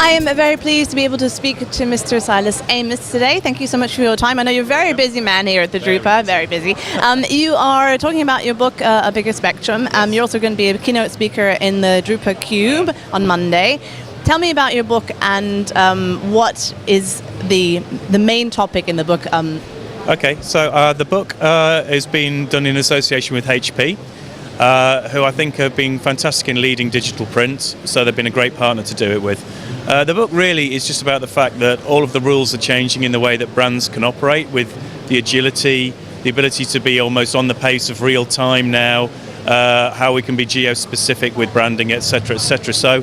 I am very pleased to be able to speak to Mr. Silas Amos today. Thank you so much for your time. I know you're a very busy man here at the drupa, very busy. You are talking about your book, A Bigger Spectrum. You're also going to be a keynote speaker in the Drupa Cube on Monday. Tell me about your book and what is the main topic in the book. Okay, so the book has been done in association with HP, who I think have been fantastic in leading digital print, so they've been a great partner to do it with. The book really is just about the fact that all of the rules are changing in the way that brands can operate, with the agility, the ability to be almost on the pace of real time now, how we can be geo-specific with branding, etc., etc. So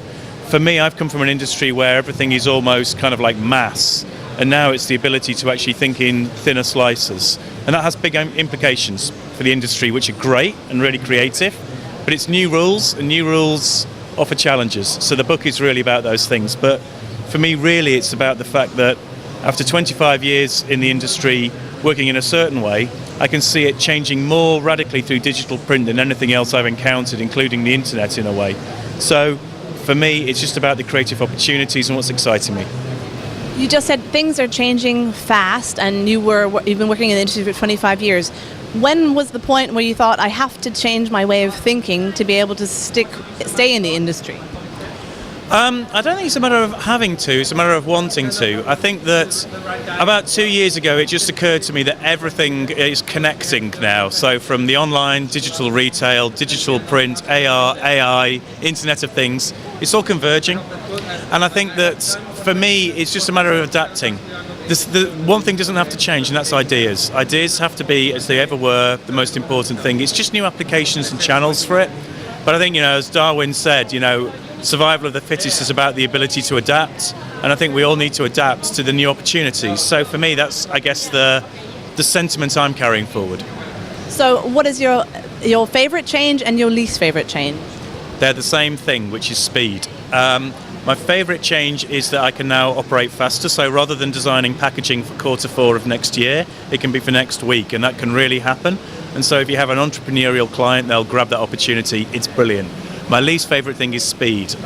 for me, I've come from an industry where everything is almost kind of like mass, and now it's the ability to actually think in thinner slices. And that has big implications for the industry, which are great and really creative, but it's new rules, and new rules offer challenges. So the book is really about those things. But for me, really, it's about the fact that after 25 years in the industry, working in a certain way, I can see it changing more radically through digital print than anything else I've encountered, including the internet in a way. So for me, it's just about the creative opportunities and what's exciting me. You just said things are changing fast, and you've been working in the industry for 25 years. When was the point where you thought, I have to change my way of thinking to be able to stay in the industry? I don't think it's a matter of having to, it's a matter of wanting to. I think that about 2 years ago, it just occurred to me that everything is connecting now. So from the online, digital retail, digital print, AR, AI, Internet of Things, it's all converging. And I think that for me, it's just a matter of adapting. The one thing doesn't have to change, and that's ideas. Ideas have to be, as they ever were, the most important thing. It's just new applications and channels for it. But I think, as Darwin said, survival of the fittest is about the ability to adapt, and I think we all need to adapt to the new opportunities. So for me, that's, I guess, the sentiment I'm carrying forward. So what is your favourite change and your least favourite change? They're the same thing, which is speed. My favourite change is that I can now operate faster, so rather than designing packaging for Q4 of next year, it can be for next week, and that can really happen. And so if you have an entrepreneurial client, they'll grab that opportunity. It's brilliant. My least favourite thing is speed.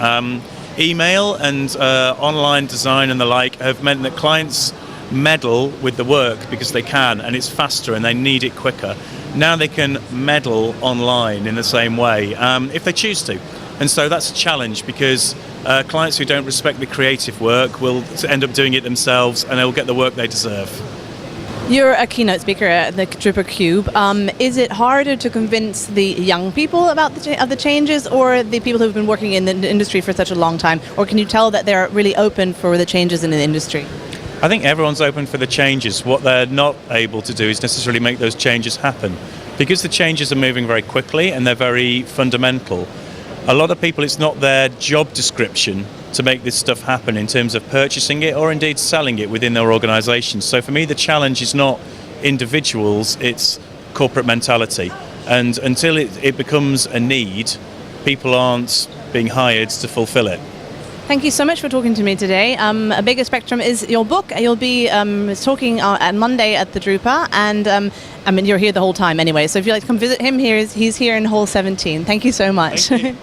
Email and online design and the like have meant that clients meddle with the work because they can, and it's faster and they need it quicker. Now they can meddle online in the same way if they choose to. And so that's a challenge, because clients who don't respect the creative work will end up doing it themselves, and they'll get the work they deserve. You're a keynote speaker at the Drupa Cube. Is it harder to convince the young people about the changes, or the people who've been working in the industry for such a long time? Or can you tell that they're really open for the changes in the industry? I think everyone's open for the changes. What they're not able to do is necessarily make those changes happen, because the changes are moving very quickly and they're very fundamental. A lot of people, it's not their job description to make this stuff happen in terms of purchasing it or indeed selling it within their organisations. So for me, the challenge is not individuals, it's corporate mentality. And until it becomes a need, people aren't being hired to fulfil it. Thank you so much for talking to me today. A Bigger Spectrum is your book. You'll be talking on Monday at the drupa, and you're here the whole time anyway. So if you'd like to come visit him, he's here in Hall 17. Thank you so much. Thank you.